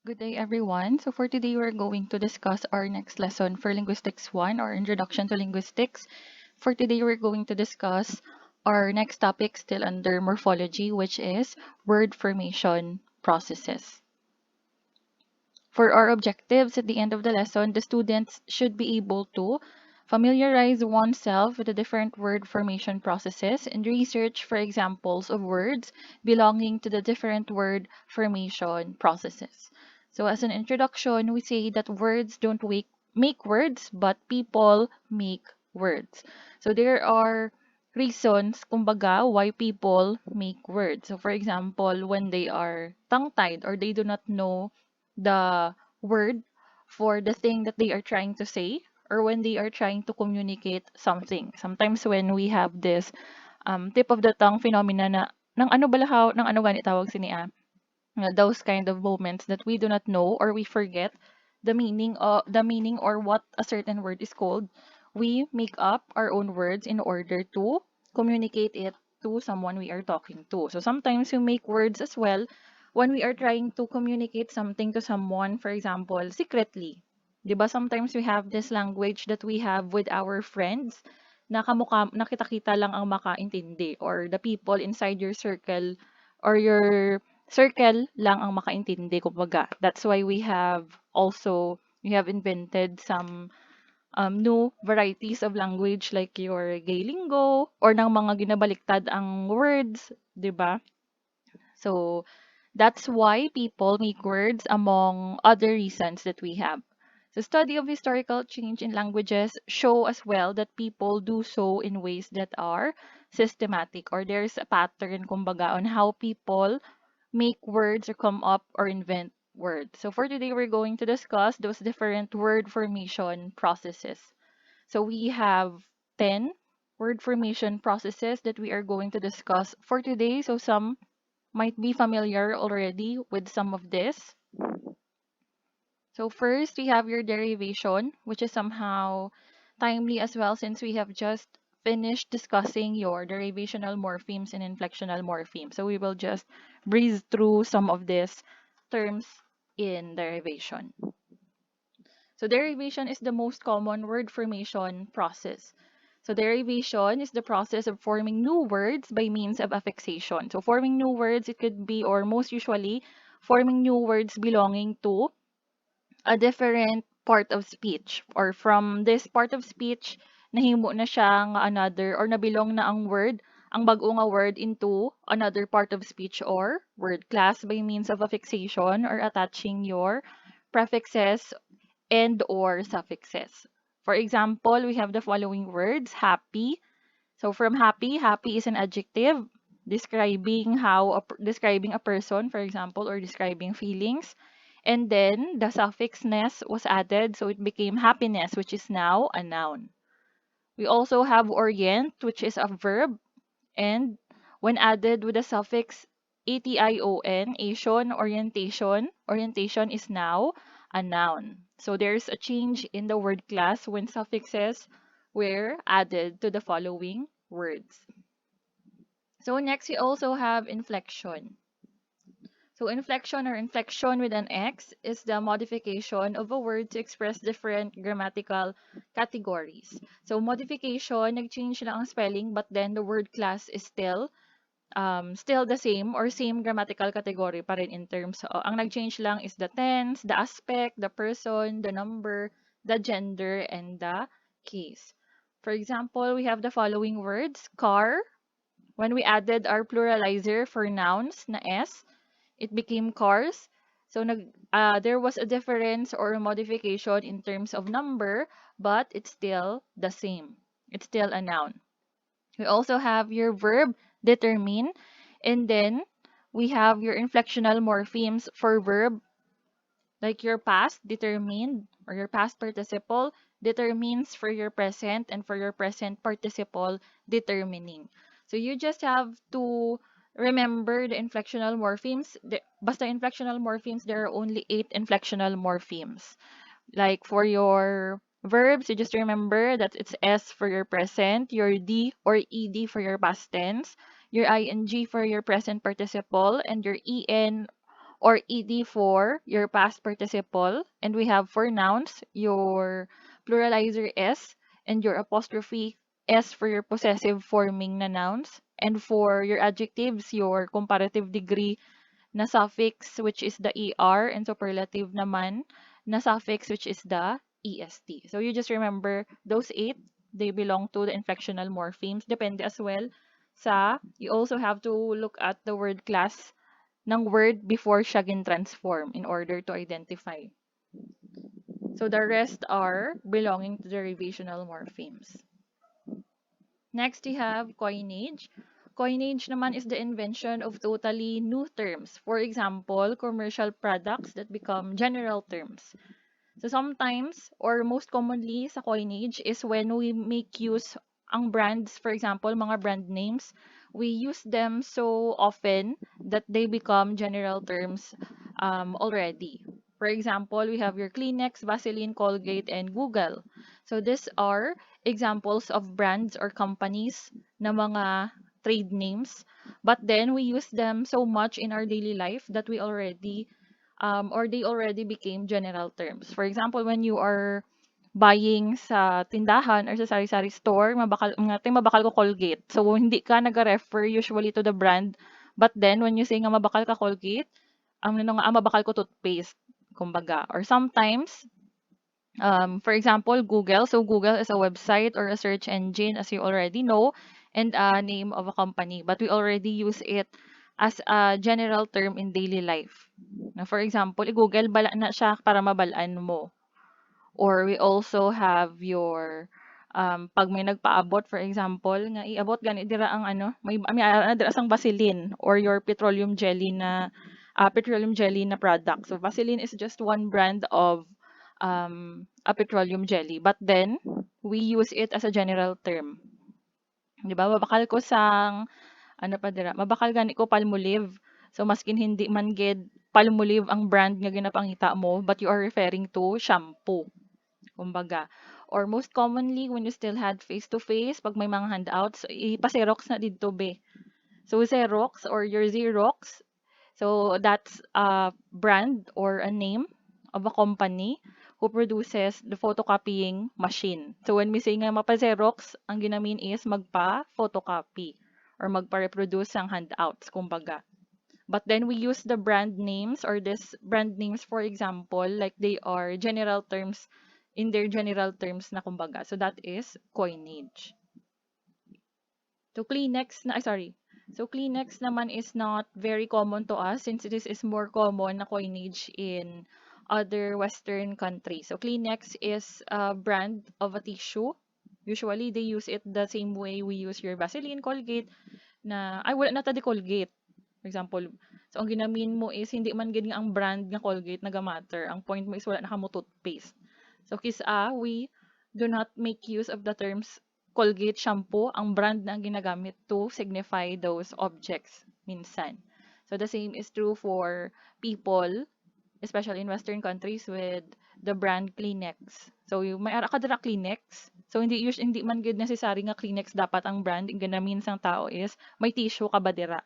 Good day, everyone. So for today, we're going to discuss our next lesson for Linguistics 1, or Introduction to Linguistics. For today, we're going to discuss our next topic still under morphology, which is word formation processes. For our objectives at the end of the lesson, the students should be able to familiarize oneself with the different word formation processes and research for examples of words belonging to the different word formation processes. So, as an introduction, we say that words don't make words, but people make words. So, there are reasons, kumbaga, why people make words. So, for example, when they are tongue-tied or they do not know the word for the thing that they are trying to say, or when they are trying to communicate something. Sometimes when we have this tip of the tongue phenomena na ng ano balahaw, ng ano gani tawag sini those kind of moments that we do not know or we forget the meaning or what a certain word is called, we make up our own words in order to communicate it to someone we are talking to. So sometimes we make words as well when we are trying to communicate something to someone, for example, secretly. 'Di ba? Sometimes we have this language that we have with our friends na kamukha nakita-kita lang ang makaintindi, or the people inside your circle or your circle lang ang makaintindi, kumbaga. That's why we have invented some new varieties of language like your gay lingo or ng mga ginabaliktad ang words, 'di ba? So that's why people make words, among other reasons that we have. The study of historical change in languages show as well that people do so in ways that are systematic, or there's a pattern, kumbaga, on how people make words or come up or invent words. So for today, we're going to discuss those different word formation processes. So we have 10 word formation processes that we are going to discuss for today. So some might be familiar already with some of this. So first, we have your derivation, which is somehow timely as well since we have just finished discussing your derivational morphemes and inflectional morphemes. So we will just breeze through some of these terms in derivation. So derivation is the most common word formation process. So derivation is the process of forming new words by means of affixation. So forming new words, it could be, or most usually, forming new words belonging to a different part of speech, or from this part of speech nahimo na siya nga another, or nabilong na ang bag-o nga word into another part of speech or word class by means of affixation or attaching your prefixes and or suffixes. For example, we have the following words: happy. So from happy, happy is an adjective describing a person, for example, or describing feelings. And then the suffix ness was added, so it became happiness, which is now a noun. We also have orient, which is a verb, and when added with the suffix ation, ation, orientation is now a noun. So there's a change in the word class when suffixes were added to the following words. So next, we also have inflection. So inflection, or inflection with an X, is the modification of a word to express different grammatical categories. So modification, nag-change lang ang spelling, but then the word class is still the same, or same grammatical category pa rin in terms of, ang nag-change lang is the tense, the aspect, the person, the number, the gender, and the case. For example, we have the following words: car. When we added our pluralizer for nouns na S, it became cars. So there was a difference or a modification in terms of number, but it's still the same. It's still a noun. We also have your verb determine, and then we have your inflectional morphemes for verb, like your past determined, or your past participle determines for your present, and for your present participle determining. So you just have to remember the inflectional morphemes. Basta inflectional morphemes, there are only 8 inflectional morphemes. Like for your verbs, you just remember that it's S for your present, your D or ED for your past tense, your ing for your present participle, and your en or ed for your past participle. And we have for nouns, your pluralizer s, and your apostrophe s for your possessive forming na nouns. And for your adjectives, your comparative degree na suffix, which is the er, and superlative naman na suffix, which is the est. So you just remember those 8, they belong to the inflectional morphemes. Depende as well sa, you also have to look at the word class ng word before siya gin-transform in order to identify. So the rest are belonging to the derivational morphemes. Next, we have coinage. Coinage naman is the invention of totally new terms. For example, commercial products that become general terms. So sometimes, or most commonly sa coinage is when we make use ang brands, for example, mga brand names, we use them so often that they become general terms already. For example, we have your Kleenex, Vaseline, Colgate, and Google. So these are examples of brands or companies na mga trade names, but then we use them so much in our daily life that we already or they already became general terms. For example, when you are buying sa tindahan or sa sari-sari store, mabakal ko Colgate. So, hindi ka nag-refer usually to the brand. But then, when you say nga mabakal ka Colgate, mabakal ko toothpaste, kumbaga. Or sometimes, for example, Google. So, Google is a website or a search engine, as you already know, and a name of a company. But we already use it as a general term in daily life. Na for example, i-Google, bala na siya para mabalaan mo. Or we also have your pag may nagpaabot, for example, nga iabot gani dira ang may dira sang Vaseline or your petroleum jelly na product. So Vaseline is just one brand of a petroleum jelly, but then we use it as a general term. 'Di ba? Mabakal ko sang mabakal gani ko Palmolive. So maskin hindi man gid Palmolive ang brand nga ginapangita mo, but you are referring to shampoo. Kumbaga. Or most commonly, when you still had face-to-face, pag may mga handouts, ipa-Xerox na dito be. So Xerox or your Xerox, so that's a brand or a name of a company who produces the photocopying machine. So when we say nga mapa-Xerox, ang ginamin is magpa-photocopy or magpa-reproduce ang handouts, kumbaga. But then we use the brand names or this brand names, for example, like they are general terms in their general terms na kumbaga. So that is coinage. So Kleenex na, sorry. So Kleenex naman is not very common to us since this is more common na coinage in other Western countries. So Kleenex is a brand of a tissue. Usually, they use it the same way we use your Vaseline, Colgate, na, ay, wala na ta di Colgate. For example, so ang ginamin mo is, hindi man gid nga ang brand nga Colgate naga-matter. Ang point mo is wala na ka mo toothpaste. So kisa, we do not make use of the terms Colgate shampoo, ang brand na ang ginagamit to signify those objects minsan. So the same is true for people, especially in Western countries with the brand Kleenex. So yung may ara ka dira Kleenex. So hindi man gid necessary nga Kleenex dapat ang brand. Ang ginamin sang tao is may tissue ka ba dira.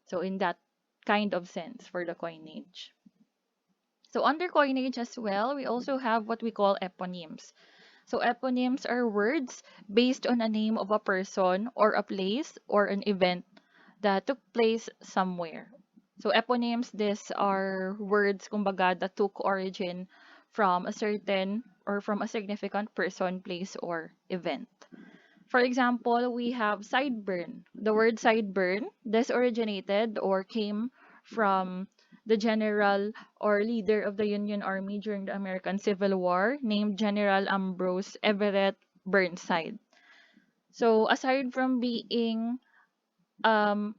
So in that kind of sense for the coinage. So under coinage as well, we also have what we call eponyms. So eponyms are words based on a name of a person or a place or an event that took place somewhere. So eponyms, these are words, kumbaga, that took origin from a certain or from a significant person, place, or event. For example, we have sideburn. The word sideburn, this originated or came from the general or leader of the Union Army during the American Civil War named General Ambrose Everett Burnside. So aside from um,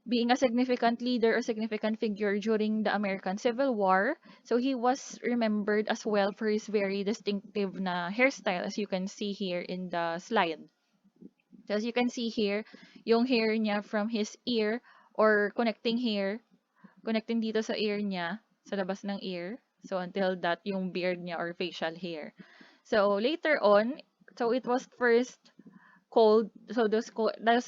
being a significant leader or significant figure during the American Civil War, so he was remembered as well for his very distinctive na hairstyle, as you can see here in the slide. So as you can see here, yung hair niya from his ear or connecting dito sa ear niya, sa labas ng ear. So until that, yung beard niya or facial hair. So later on, so it was first called, so this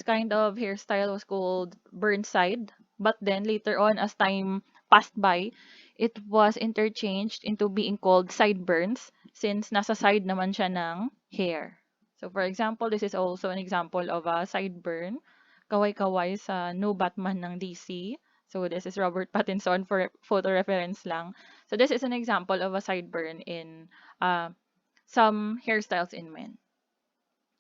kind of hairstyle was called Burnside. But then later on, as time passed by, it was interchanged into being called sideburns since nasa side naman siya ng hair. So for example, this is also an example of a sideburn. Kaway-kaway sa No Batman ng DC. So this is Robert Pattinson for photo reference lang. So this is an example of a sideburn in some hairstyles in men.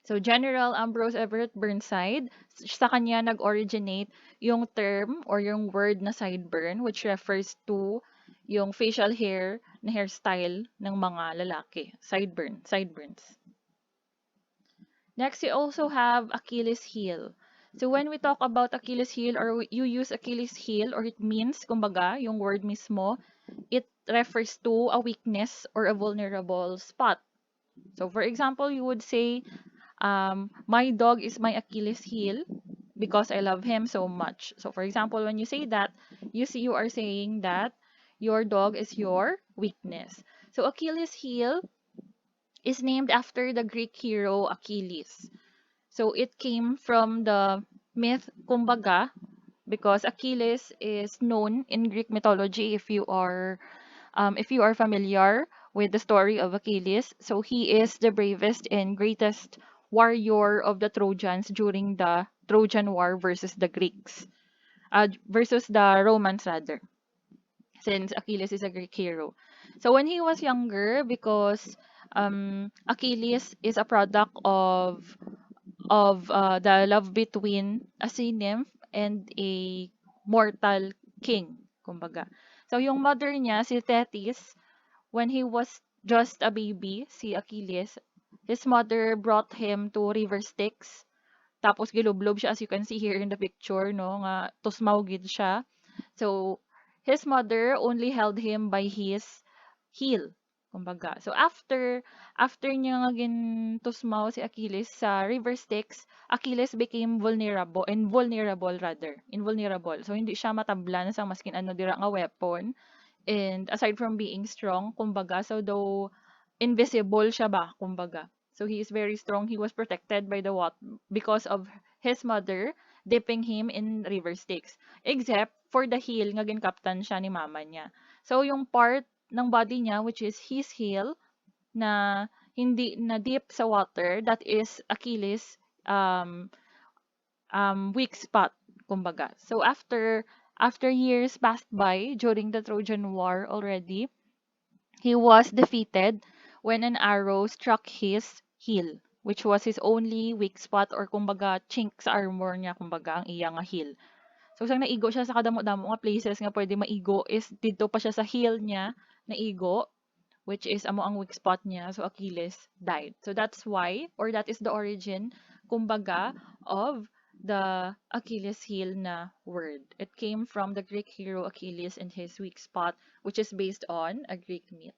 So General Ambrose Everett Burnside, sa kanya nag-originate yung term or yung word na sideburn, which refers to yung facial hair na hairstyle ng mga lalaki. Sideburns. Next, you also have Achilles heel. So when we talk about Achilles heel or you use Achilles heel, or it means, kumbaga, yung word mismo, it refers to a weakness or a vulnerable spot. So for example, you would say, my dog is my Achilles heel because I love him so much. So for example, when you say that, you are saying that your dog is your weakness. So Achilles heel is named after the Greek hero Achilles. So it came from the myth, kumbaga, because Achilles is known in Greek mythology if you are familiar with the story of Achilles. So he is the bravest and greatest warrior of the Trojans during the Trojan War versus the Greeks, versus the Romans rather, since Achilles is a Greek hero. So when he was younger, because Achilles is a product of the love between a sea nymph and a mortal king, kumbaga. So yung mother niya, si Thetis, when he was just a baby, si Achilles, his mother brought him to River Styx. Tapos gilublob siya, as you can see here in the picture, no, nga tusmaw gid siya. So his mother only held him by his heel, kumbaga. So after niya nga tusmaw si Achilles sa River Styx, Achilles became invulnerable. So hindi siya matablan sa maskin ano dira nga weapon. And aside from being strong, kumbaga, so though invisible siya ba, kumbaga. So he is very strong. He was protected by the water because of his mother dipping him in river Styx. Except for the heel nga ginkaptan siya ni mama niya. So yung part ng body niya, which is his heel, na hindi na deep sa water, that is Achilles weak spot, kumbaga. So after years passed by during the Trojan War already, he was defeated when an arrow struck his heel, which was his only weak spot or kumbaga chink sa armor niya, kumbaga ang iya nga heel. So sang naigo siya sa kadamo-damo nga places nga pwede maigo is dito pa siya sa heel niya naigo, which is amo ang weak spot niya. So Achilles died. So that's why, or that is the origin, kumbaga, of the Achilles heel na word. It came from the Greek hero Achilles and his weak spot, which is based on a Greek myth.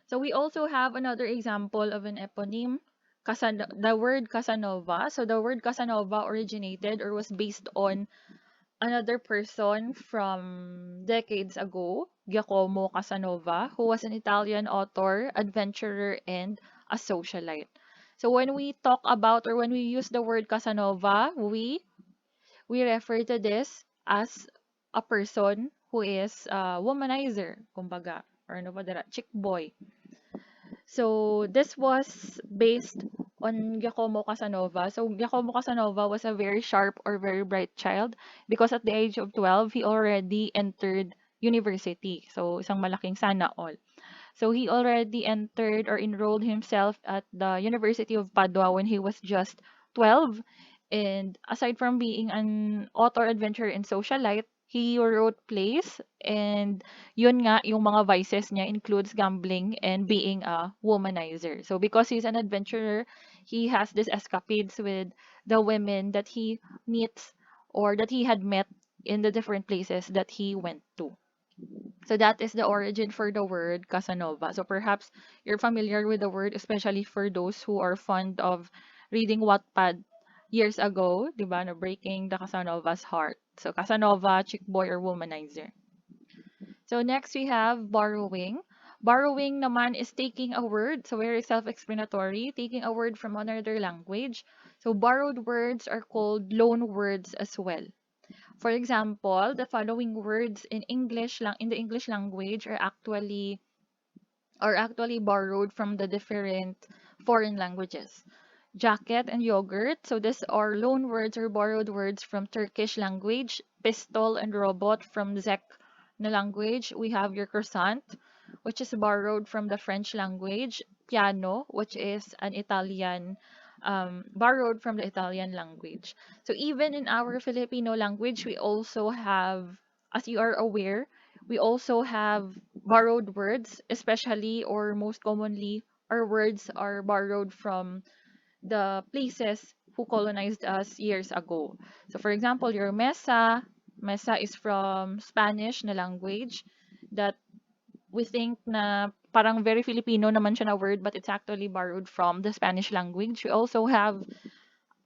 So we also have another example of an eponym, the word Casanova. So the word Casanova originated or was based on another person from decades ago, Giacomo Casanova, who was an Italian author, adventurer, and a socialite. So when we talk about or when we use the word Casanova, we refer to this as a person who is a womanizer, kumbaga, or ano ba dira, chick boy. So this was based on Giacomo Casanova. So Giacomo Casanova was a very sharp or very bright child because at the age of 12, he already entered university. So isang malaking sana all. So he already entered or enrolled himself at the University of Padua when he was just 12. And aside from being an author, adventurer, and socialite, he wrote plays, and yun nga, yung mga vices niya includes gambling and being a womanizer. So because he's an adventurer, he has these escapades with the women that he meets or that he had met in the different places that he went to. So that is the origin for the word Casanova. So perhaps you're familiar with the word, especially for those who are fond of reading Wattpad years ago, di ba, na breaking the Casanova's heart. So Casanova, chick boy, or womanizer. So next we have borrowing. Borrowing naman is taking a word, so very self-explanatory, taking a word from another language. So borrowed words are called loan words as well. For example, the following words in in the English language are actually borrowed from the different foreign languages. Jacket and yogurt. So these are loan words or borrowed words from Turkish language. Pistol and robot from Czech na language. We have your croissant, which is borrowed from the French language. Piano, which is an Italian, borrowed from the Italian language. So even in our Filipino language, we also have, as you are aware, we also have borrowed words, especially or most commonly, our words are borrowed from the places who colonized us years ago. So for example, your mesa is from Spanish na language that we think na parang very Filipino naman siya na word, but it's actually borrowed from the Spanish language.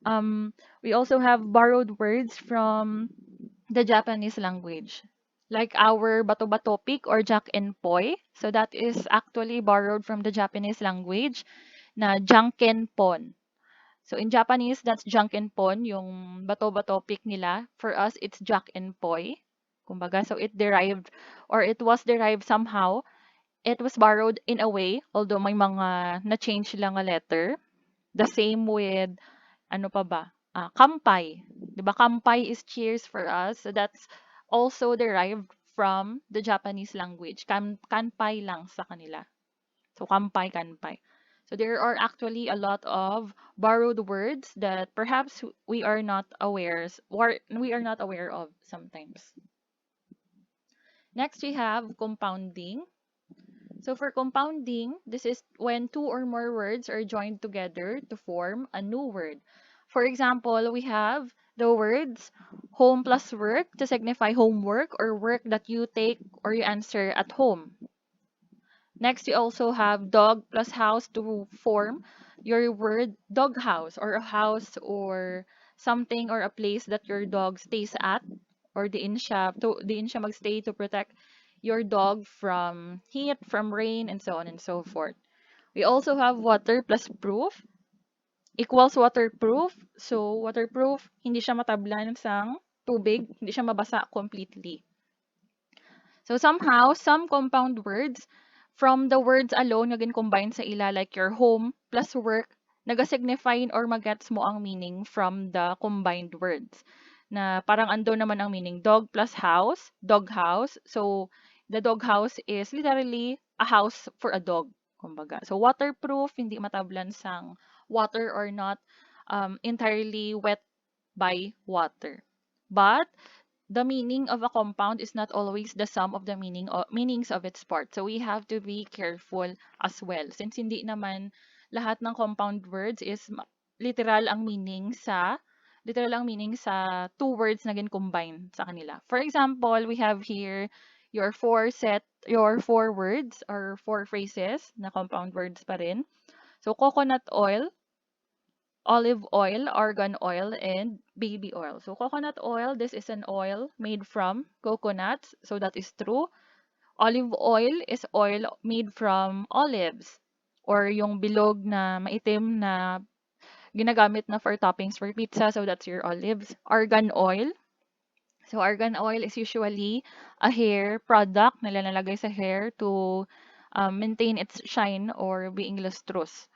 Um we also have borrowed words from the Japanese language. Like our bato-bato pick or jack and poi. So that is actually borrowed from the Japanese language na jankenpon. So in Japanese, that's jankenpon, yung bato-bato pick nila. For us, it's jack and poi. Kumbaga, so it was derived somehow. It was borrowed in a way, although may mga na-change lang a letter. The same with, ano pa ba? Kampay. 'Di ba? Kampay is cheers for us. So that's also derived from the Japanese language. Kanpay lang sa kanila. So kampay, kanpay. So there are actually a lot of borrowed words that perhaps we are not aware of sometimes. Next we have compounding. So for compounding, this is when two or more words are joined together to form a new word. For example, we have the words home plus work to signify homework or work that you take or you answer at home. Next, we also have dog plus house to form your word dog house or a house or something or a place that your dog stays at or diin siya magstay to protect your dog from heat, from rain, and so on and so forth. We also have water plus proof equals waterproof. So, waterproof, hindi siya matablan sa tubig, hindi siya mabasa completely. So somehow, some compound words from the words alone nga combine sa ila like your home plus work, naga-signify or magets mo ang meaning from the combined words. Na parang ando naman ang meaning dog plus house, dog house. So the dog house is literally a house for a dog, kumbaga. So waterproof, hindi matablan sang water or not entirely wet by water. But the meaning of a compound is not always the sum of the meanings of its parts. So we have to be careful as well. Since hindi naman lahat ng compound words is literal ang meaning sa two words na combine sa kanila. For example, we have here your four words or four phrases na compound words pa rin. So coconut oil, olive oil, argan oil, and baby oil. So coconut oil, this is an oil made from coconuts. So that is true. Olive oil is oil made from olives or yung bilog na maitim na ginagamit na for toppings for pizza. So that's your olives. Argan oil. So argan oil is usually a hair product na nilalagay sa hair to maintain its shine or being lustrous.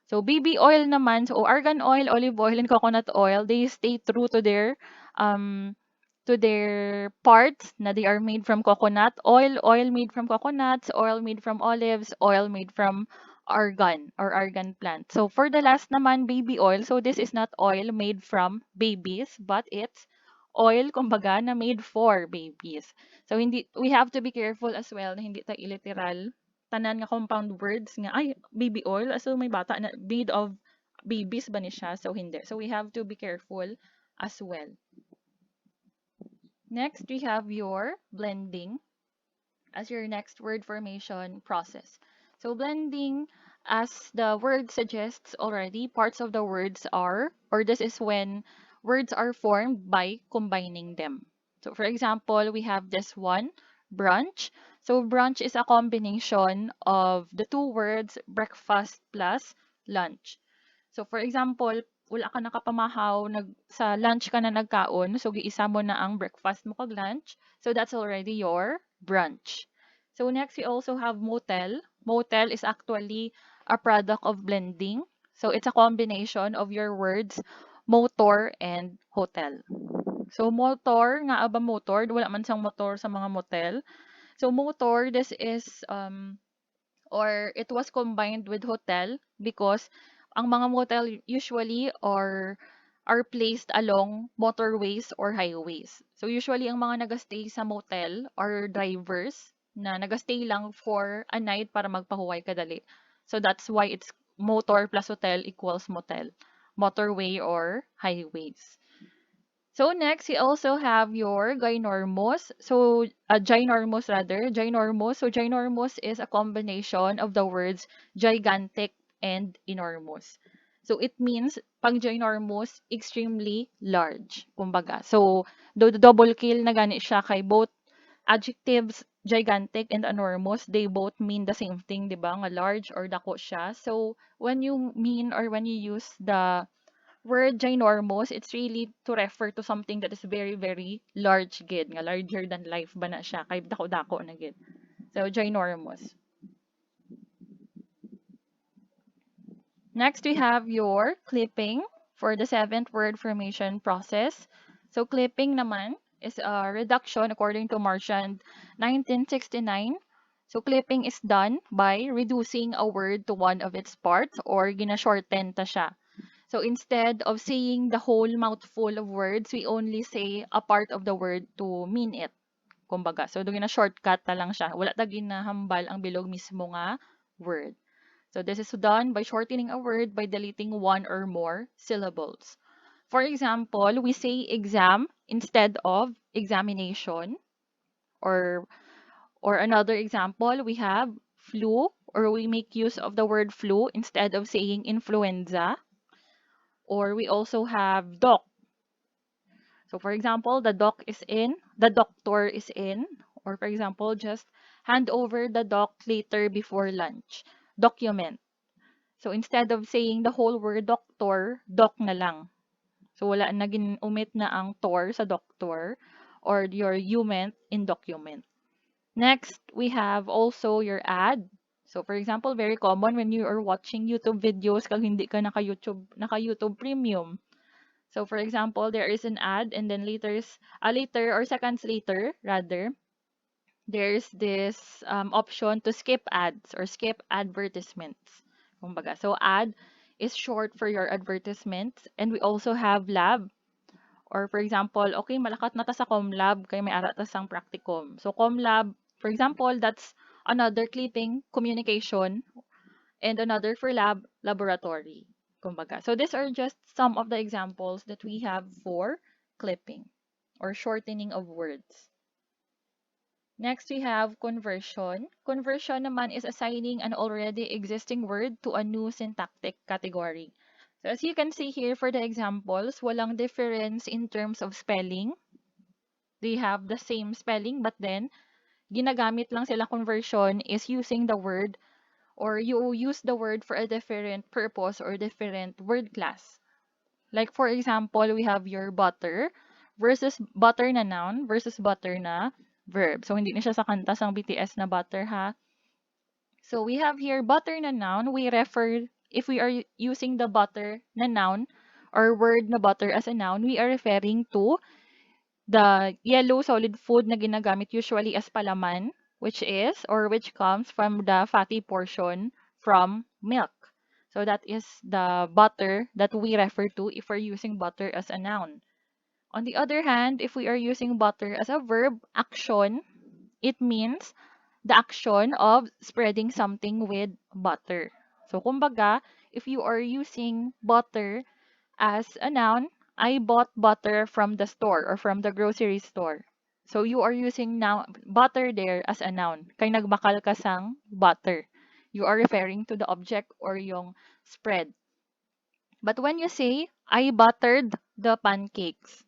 So baby oil naman, so argan oil, olive oil, and coconut oil, they stay true to their parts na they are made from coconut. Oil made from coconuts, oil made from olives, oil made from argan or argan plant. So for the last naman, baby oil, so this is not oil made from babies, but it's oil, kumbaga, na made for babies. So we have to be careful as well na hindi tayo literal tanan nga compound words nga ay baby oil so may bata na made of babies ba ni siya, so hindi, so we have to be careful as well. Next we have your blending as your next word formation process. So blending, as the word suggests already, parts of the words are, or this is when words are formed by combining them. So for example, we have this one, brunch. So brunch is a combination of the two words breakfast plus lunch. So for example, wala ka nakapamahaw, sa lunch ka na nagkaon, so giisa mo na ang breakfast mo kag lunch. So that's already your brunch. So next, we also have motel. Motel is actually a product of blending. So it's a combination of your words, motor and hotel. So motor, nga ba motor? Wala man sang motor sa mga motel. So motor, this is or it was combined with hotel because ang mga motel usually are placed along motorways or highways. So usually ang mga nagastay sa motel are drivers na nagastay lang for a night para magpahuway kadali. So that's why it's motor plus hotel equals motel, motorway or highways. So next, you also have your gynormos. So ginormos rather, ginormos. So ginormos is a combination of the words gigantic and enormous. So it means pag ginormous, extremely large. Kumbaga. So the double kill na gani siya kay both adjectives gigantic and enormous, they both mean the same thing, di ba? Nga large or dako siya. So when you mean or when you use the word ginormous, it's really to refer to something that is very, very large gid. Nga larger than life ba na siya? Kay dako-dako na gid. So, ginormous. Next, we have your clipping for the seventh word formation process. So, clipping naman is a reduction according to Marchand 1969. So, clipping is done by reducing a word to one of its parts or gina-shorten ta siya. So instead of saying the whole mouthful of words, we only say a part of the word to mean it. Kumbaga. So doon na shortcut ta lang siya. Wala ta ginahambal ang bilog mismo nga word. So this is done by shortening a word by deleting one or more syllables. For example, we say exam instead of examination. Or another example, we have flu, or we make use of the word flu instead of saying influenza. Or we also have doc. So for example, the doctor is in, or for example, just hand over the doc later before lunch. Document. So instead of saying the whole word doctor, doc na lang. So wala na umit na ang tor sa doctor or your you in document. Next, we have also your ad. So for example, very common when you are watching YouTube videos kag hindi ka naka YouTube Premium. So for example, there is an ad and then later or seconds later rather, there's this option to skip ads or skip advertisements. Kumbaga. So ad is short for your advertisements, and we also have lab. Or for example, okay, malakat na ta sa ComLab kay may ara ta sang practicum. So ComLab, for example, that's another clipping communication and another for laboratory. Kumbaga. So these are just some of the examples that we have for clipping or shortening of words. Next, we have conversion. Conversion naman is assigning an already existing word to a new syntactic category. So as you can see here for the examples, walang difference in terms of spelling. They have the same spelling, but then ginagamit lang sila conversion is using the word, or you use the word for a different purpose or different word class. Like for example, we have your butter versus butter na noun versus butter na verb. So hindi na siya sa kanta sang BTS na butter ha. So we have here butter na noun. If we are using the butter na noun or word na butter as a noun, we are referring to the yellow solid food na ginagamit usually as palaman, which comes from the fatty portion from milk. So that is the butter that we refer to if we're using butter as a noun. On the other hand, if we are using butter as a verb, action, it means the action of spreading something with butter. So kumbaga, if you are using butter as a noun, I bought butter from the store or from the grocery store. So you are using now butter there as a noun. Kay nagbakal ka sang butter. You are referring to the object or yung spread. But when you say, I buttered the pancakes.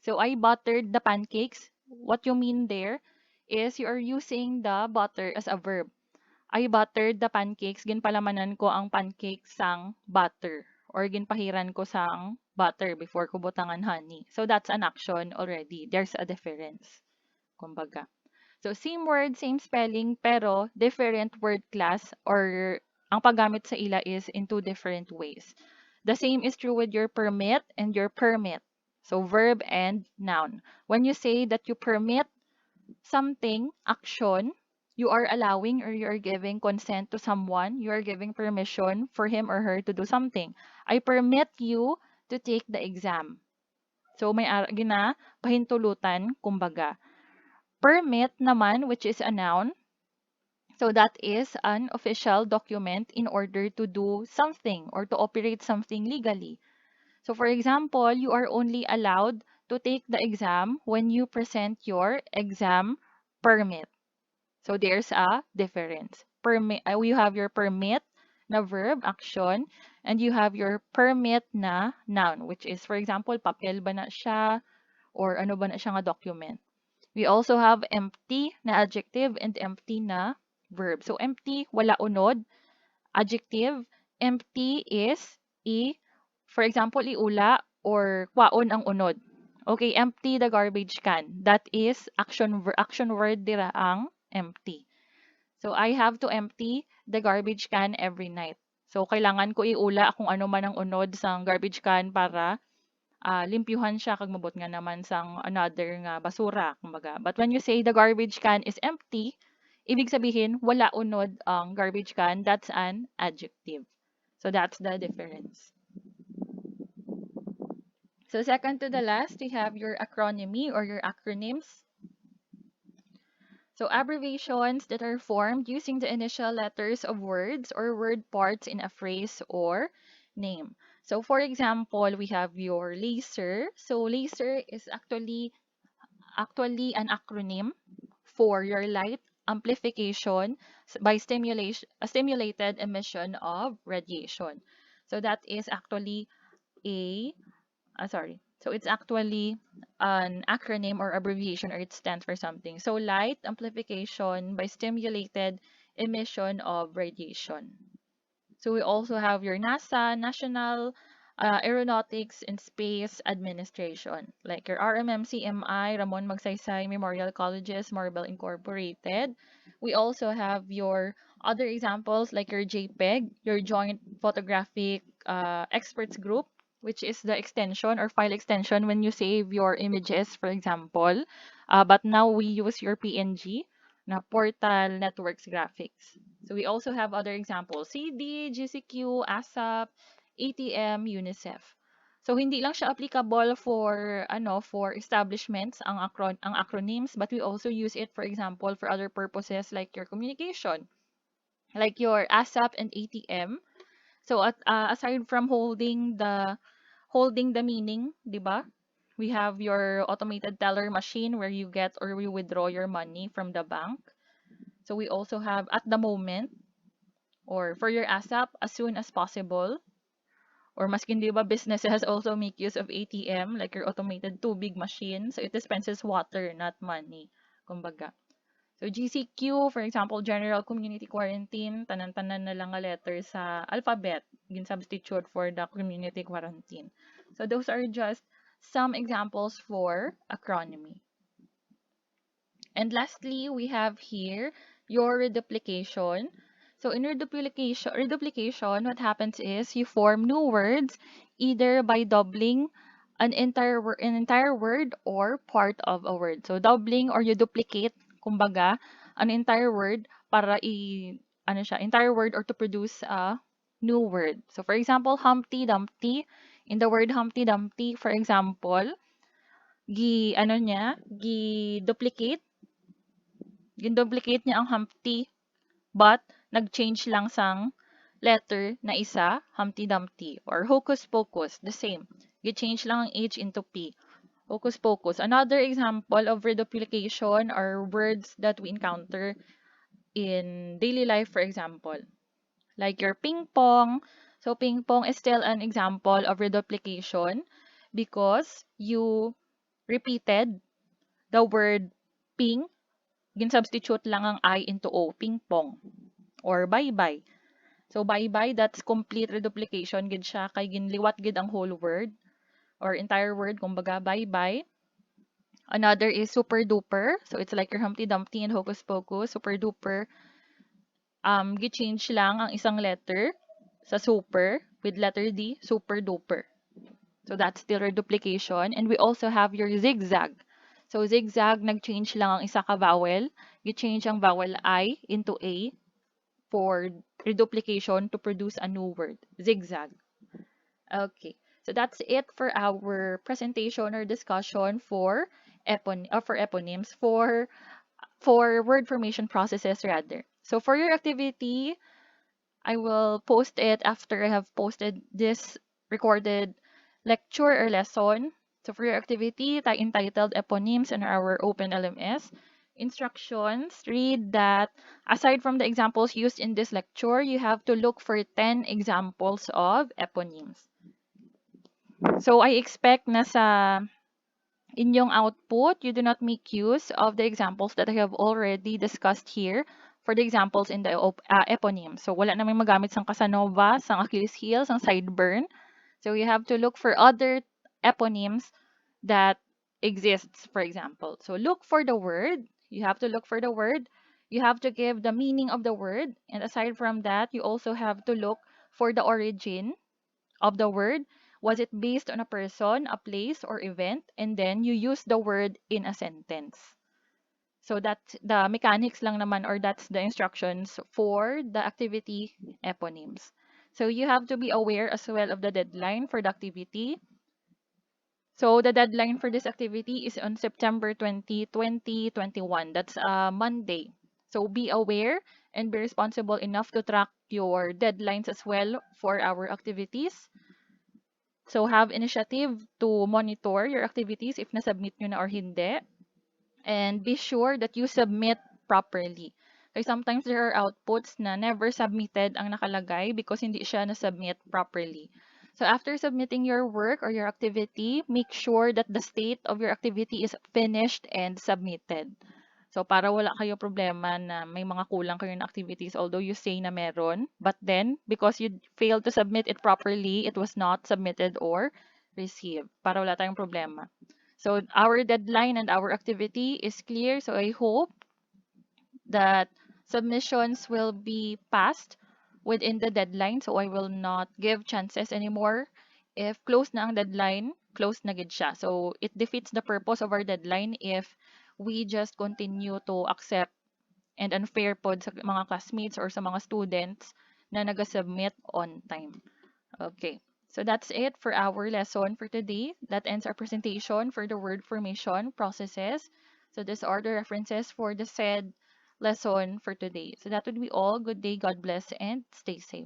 So I buttered the pancakes, what you mean there is you are using the butter as a verb. I buttered the pancakes, ginpalamanan ko ang pancakes sang butter or ginpahiran ko sang butter before ko butangan honey. So that's an action already. There's a difference. Kumbaga. So same word, same spelling, pero different word class or ang paggamit sa ila is in two different ways. The same is true with your permit and your permit. So verb and noun. When you say that you permit something, action, you are allowing or you are giving consent to someone, you are giving permission for him or her to do something. I permit you to take the exam. So may gina pahintulutan, kumbaga. Permit naman, which is a noun, so that is an official document in order to do something or to operate something legally. So for example, you are only allowed to take the exam when you present your exam permit. So there's a difference. Permit, you have your permit na verb, action, and you have your permit na noun, which is, for example, papel ba na siya, or ano ba na siya nga document. We also have empty na adjective and empty na verb. So empty, wala unod. Adjective, empty is for example, iula or kwaon ang unod. Okay, empty the garbage can. That is action word dira ang empty. So I have to empty the garbage can every night. So kailangan ko iula kung ano man ang unod sa garbage can para limpyuhan siya kag mabot nga naman sang another nga basura, kumbaga. But when you say the garbage can is empty, ibig sabihin wala unod ang garbage can, that's an adjective. So that's the difference. So second to the last, we have your acronymy or your acronyms. So abbreviations that are formed using the initial letters of words or word parts in a phrase or name. So for example, we have your laser. So laser is actually an acronym for your light amplification by stimulated emission of radiation. So that is actually a sorry. So it's actually an acronym or abbreviation, or it stands for something. So light amplification by stimulated emission of radiation. So we also have your NASA, National Aeronautics and Space Administration, like your RMMCMI, Ramon Magsaysay Memorial Colleges, Marble Incorporated. We also have your other examples like your JPEG, your Joint Photographic Experts Group, which is the extension or file extension when you save your images, for example. But now we use your PNG na Portal Networks Graphics. So we also have other examples, CD, GCQ, ASAP, ATM, UNICEF. So hindi lang siya applicable for for establishments ang acronyms, but we also use it, for example, for other purposes like your communication, like your ASAP and ATM. So aside from holding the meaning, 'di ba? We have your automated teller machine where you get or you withdraw your money from the bank. So we also have at the moment, or for your ASAP, as soon as possible. Or maskin di ba, businesses also make use of ATM, like your automated tubig machine. So it dispenses water, not money. Kumbaga. So GCQ, for example, General Community Quarantine, tanan-tanan na lang nga letter sa alphabet, gin-substitute for the community quarantine. So those are just some examples for acronymy. And lastly, we have here your reduplication. So in reduplication, what happens is you form new words either by doubling an entire word or part of a word. So doubling or you duplicate, kumbaga, an entire word para entire word or to produce a new word. So for example, Humpty Dumpty. In the word Humpty Dumpty, for example, gi-duplicate gin-duplicate niya ang Humpty, but nag-change lang sang letter na isa, Humpty Dumpty. Or Hocus Pocus, the same. Gi-change lang ang H into P. Hocus Pocus. Another example of reduplication are words that we encounter in daily life, for example. Like your ping pong. So ping pong is still an example of reduplication because you repeated the word ping, gin-substitute lang ang I into O, ping pong, or bye-bye. So bye-bye, that's complete reduplication gid siya kay ginliwat gid ang whole word or entire word, kumbaga bye-bye. Another is super duper. So it's like your Humpty Dumpty and Hocus Pocus. Super duper. Gi-change lang ang isang letter sa super with letter D, super duper. So that's still reduplication. And we also have your zigzag. So zigzag, nag-change lang ang isa ka vowel. Gi-change ang vowel I into A for reduplication to produce a new word. Zigzag. Okay. So that's it for our presentation or discussion for eponyms for word formation processes rather. So for your activity, I will post it after I have posted this recorded lecture or lesson. So for your activity, entitled Eponyms in our OpenLMS instructions, read that aside from the examples used in this lecture, you have to look for 10 examples of eponyms. So I expect na sa inyong output, you do not make use of the examples that I have already discussed here for the examples in the eponym. So wala namang magamit sang Casanova, sang Achilles heel, sang sideburn. So you have to look for other eponyms that exists, for example. So look for the word. You have to look for the word. You have to give the meaning of the word. And aside from that, you also have to look for the origin of the word. Was it based on a person, a place, or event? And then you use the word in a sentence. So that's the mechanics lang naman, or that's the instructions for the activity eponyms. So you have to be aware as well of the deadline for the activity. So the deadline for this activity is on September 20, 2021. That's Monday. So be aware and be responsible enough to track your deadlines as well for our activities. So have initiative to monitor your activities if nasubmit nyo na or hindi. And be sure that you submit properly. Kasi sometimes there are outputs na never submitted ang nakalagay because hindi siya na-submit properly. So after submitting your work or your activity, make sure that the state of your activity is finished and submitted. So para wala kayo problema na may mga kulang kayo na activities although you say na meron, but then because you failed to submit it properly, it was not submitted or received. Para wala tayong problema. So our deadline and our activity is clear. So I hope that submissions will be passed within the deadline. So I will not give chances anymore. If close na ang deadline, close na gid siya. So it defeats the purpose of our deadline if we just continue to accept and unfair pod sa mga classmates or sa mga students na nagasubmit on time. Okay. So that's it for our lesson for today. That ends our presentation for the word formation processes. So these are the references for the said lesson for today. So that would be all. Good day, God bless, and stay safe.